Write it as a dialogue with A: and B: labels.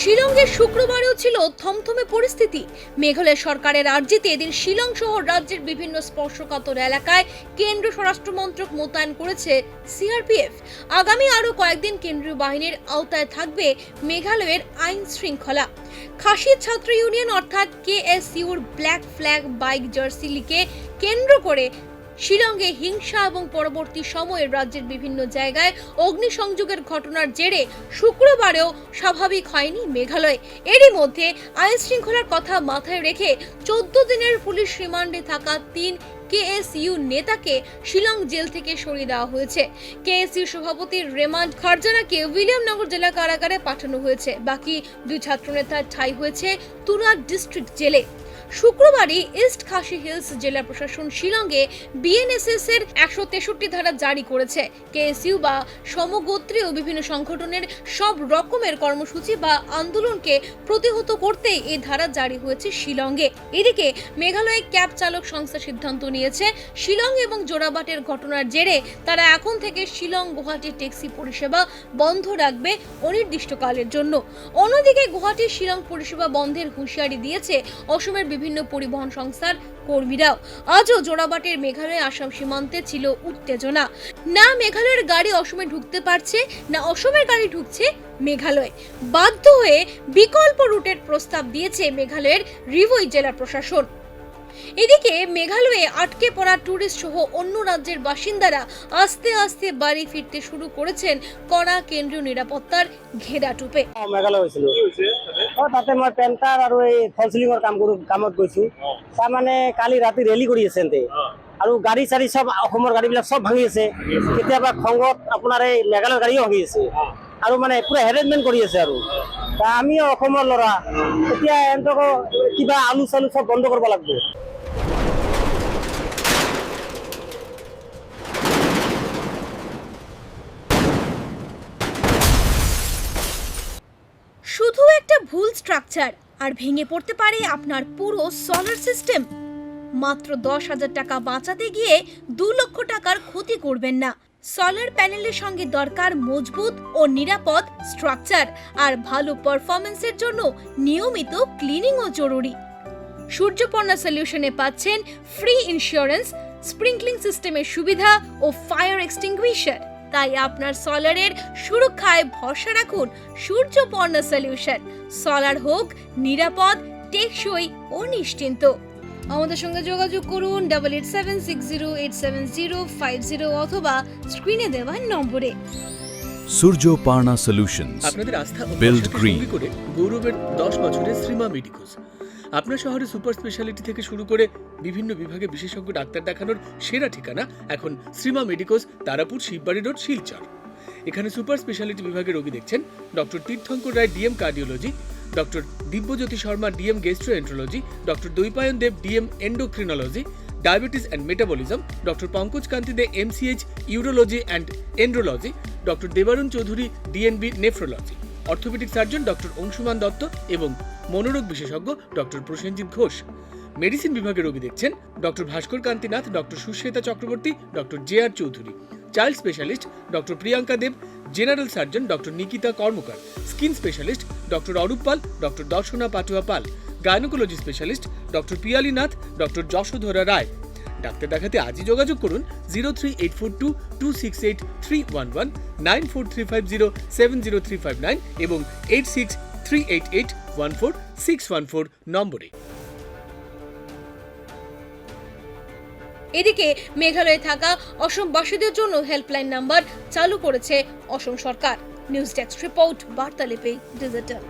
A: শিলংয়ে শুক্রবারেও ছিল থমথমে পরিস্থিতি। মেঘালয় সরকারের আর্জিতে এদিন শিলং সহ রাজ্যের বিভিন্ন স্পর্শকাতর এলাকায় কেন্দ্রীয় স্বরাষ্ট্র মন্ত্রক মোতায়েন করেছে সিআরপিএফ। আগামী আরও কয়েকদিন কেন্দ্রীয় বাহিনীর আওতায় থাকবে মেঘালয়ের আইন শৃঙ্খলা। খাসি ছাত্র ইউনিয়ন অর্থাৎ কেএসইউর ব্ল্যাক ফ্ল্যাগ বাইক জার্সি লিগে কেন্দ্র করে শিলংয়ে হিংসা এবং পরবর্তী সময়ে রাজ্যের বিভিন্ন জায়গায় অগ্নিসংযোগের ঘটনার জেরে শুক্রবারেও স্বাভাবিক হয়নি মেঘালয়। এরই মধ্যে আইন শৃঙ্খলার কথা মাথায় রেখে 14 দিনের পুলিশ রিমান্ডে থাকা 3 কেএসইউ নেতাকে শিলং জেল থেকে সরিয়ে দেওয়া হয়েছে। কেএসইউ সভাপতি রেমান্ড খারজানাকে উইলিয়ামনগর জেলা কারাগারে পাঠানো হয়েছে। বাকি 2 ছাত্রনেতার ঠাঁই হয়েছে তুরা ডিস্ট্রিক্ট জেলে। শুক্রবারই ইস্ট খাসি হিলস জেলা প্রশাসন শিলংয়ে বিএনএসএস এর 163 ধারা জারি করেছে। কেএসইউ বা সমগোত্রীয় বিভিন্ন সংগঠনের সব রকমের কর্মসূচি বা আন্দোলনকে প্রতিহত করতে এই ধারা জারি হয়েছে শিলংয়ে। এদিকে মেঘালয় ক্যাব চালক সংস্থা সিদ্ধান্ত নিয়েছে শিলং এবং জোড়াবাটের ঘটনার জেরে তারা এখন থেকে শিলং গুয়াহাটি ট্যাক্সি পরিষেবা বন্ধ রাখবে অনির্দিষ্টকালের জন্য। অন্যদিকে গুয়াহাটি শিলং পরিষেবা বন্ধের হুঁশিয়ারি দিয়েছে অসমের বিভিন্ন পরিবহন সংস্থার কর্মীরাও। আজও জোড়াবাটের মেঘালয় আসাম সীমান্তে ছিল উত্তেজনা। না মেঘালয়ের গাড়ি অসমে ঢুকতে পারছে, না অসমের গাড়ি ঢুকছে মেঘালয়। বাধ্য হয়ে বিকল্প রুটের প্রস্তাব দিয়েছে মেঘালয়ের রিভই জেলা প্রশাসন। এদিকে মেঘালয়ে আটকে পড়া টুরিস্ট সহ অন্য রাজ্যের বাসিন্দারা আস্তে আস্তে বাড়ি ফিরতে শুরু করেছেন কড়া কেন্দ্রীয় নিরাপত্তার ঘেরাটোপে।
B: মেঘালয় হয়েছিল তাতে মই পেন্টার আৰু এই ফলচিলিঙৰ কামত গৈছো। তাৰমানে কালি ৰাতি ৰেলী কৰি আছে আৰু গাড়ী চাৰি সব অসমৰ গাড়ীবিলাক সব ভাঙি আছে। কেতিয়াবা খংগত আপোনাৰ এই মেঘালয়ৰ গাড়ীও ভাঙি আছে আৰু মানে পুৰা হেৰেছমেণ্ট কৰি আছে। আৰু আমি অসমৰ ল'ৰা, এতিয়া এহেঁতক কিবা আলু চালু সব বন্ধ কৰিব লাগিব।
A: শুধু একটা ভুল স্ট্রাকচার আর ভেঙে পড়তে পারে আপনার পুরো সোলার সিস্টেম। মাত্র 10,000 টাকা বাঁচাতে গিয়ে 2 লক্ষ টাকার ক্ষতি করবেন না। সোলার প্যানেলের সঙ্গে দরকার মজবুত ও নিরাপদ স্ট্রাকচার, আর ভালো পারফরম্যান্সের জন্য নিয়মিত ক্লিনিংও জরুরি। সূর্যপর্ণা সলিউশনে পাচ্ছেন ফ্রি ইন্স্যুরেন্স, স্প্রিংকলিং সিস্টেমের সুবিধা ও ফায়ার এক্সটিংগুইশার। তাই আপনার সোলারের সুরক্ষায় ভরসা রাখুন সূর্যপর্ণা সলিউশন। সোলার হোক নিরাপদ, টেকসই ও নিশ্চিন্ত। আমাদের সঙ্গে যোগাযোগ করুন 8876087050 অথবা স্ক্রিনে দেওয়া নম্বরে।
C: সূর্যপর্ণা সলিউশনস,
D: আপনাদের আস্থা ও
C: বিল্ড গ্রিন
D: করে গৌরবের 10 বছরের শ্রীমা মেডিকোস। আপনার শহরে সুপার স্পেশালিটি থেকে শুরু করে বিভিন্ন বিভাগে বিশেষজ্ঞ ডাক্তার দেখানোর সেরা ঠিকানা এখন শ্রীমা মেডিকোস, তারাপুর, শিববাড়ি রোড, শিলচর। এখানে সুপার স্পেশালিটি বিভাগে রোগী দেখছেন doctor Tirthankar Roy, DM cardiology, doctor Dibyajyoti Sharma, DM gastroenterology, doctor Daipayan Deb, DM endocrinology, diabetes and metabolism, doctor Pankaj Kanti De, MCh urology and andrology, doctor Debarun Choudhury, DNB nephrology, orthopedic surgeon doctor Anshuman Dutta এবং মনোরোগ বিশেষজ্ঞ ডক্টর প্রসেনজিৎ ঘোষ। মেডিসিন বিভাগে রোগী দেখছেন doctor Bhaskar Kantinath, doctor Susweta Chakraborty, doctor J R. Choudhury, child specialist doctor Priyanka Deb, general surgeon doctor Nikita Karmakar, skin specialist doctor Arup Pal, doctor Darshana Patua Pal, gynaecology specialist doctor Piyali Nath, doctor Jashodhara Roy. ডাক্তার দেখাতে আজই যোগাযোগ করুন 038422683111, 9435070359 এবং 8638814614 নম্বরে।
A: এদিকে মেঘালয়ে থাকা অসমবাসীদের জন্য হেল্পলাইন নাম্বার চালু করেছে অসম সরকার। News desk report, Bartalipi digital.